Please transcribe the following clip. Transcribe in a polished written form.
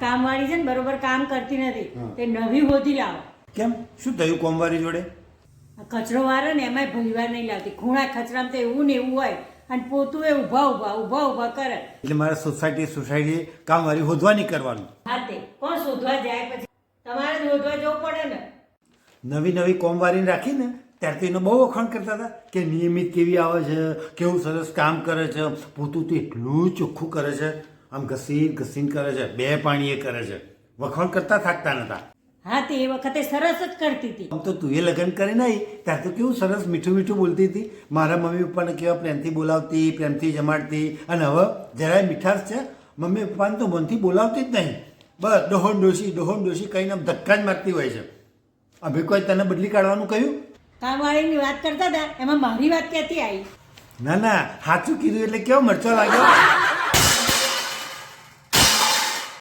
કામવાળી છે ને બરોબર કામ કરતી નથી, તે નવી હોધી લાવો. કેમ, શું થયું કોમવારી જોડે? આ કચરો વારે ને એમાંય ભંગવાર નહીં લાવતી. ખૂણા ખચરામાં તો એવું ને એવું હોય, અને પોતું એ ઊભા કરે. એટલે મારે સોસાયટી કામવારી હોદવા નહીં કરવાનું. હા, તે કોણ શોધવા જાય? પછી તમારે જ હોધવા જવું પડે ને. નવી કોમવારી રાખીને ત્યારથી એનો બહુ વખાણ કરતા હતા કે નિયમિત કેવી આવે છે, કેવું સરસ કામ કરે છે, પોતું તો એટલું ચોખ્ખું કરે છે, આમ ઘસીને કરે છે, 2 પાણીએ કરે છે. વખાણ કરતા થાકતા નતા. હા, તે એ વખતે સરસ જ કરતી હતી. આમ તો તું એ લગ્ન કરીને આવી ત્યારે તો કેવું સરસ મીઠું બોલતી હતી. મારા મમ્મી પપ્પાને કેવા પ્રેમથી બોલાવતી, પ્રેમથી જમાડતી. અને હવે જરાય મીઠાશ છે, મમ્મી પપ્પાને તો મનથી બોલાવતી જ નહીં. બસ ડોહોન ડોશી કહીને આમ ધક્કા જ મારતી હોય છે. હવે કોઈ તને બદલી કાઢવાનું કહ્યું? કામવાળીની વાત કરતા હતા, એમાં મારી વાત ક્યાંથી આવી? ના, સાચું કીધું એટલે કેવો મરચો લાગ્યો.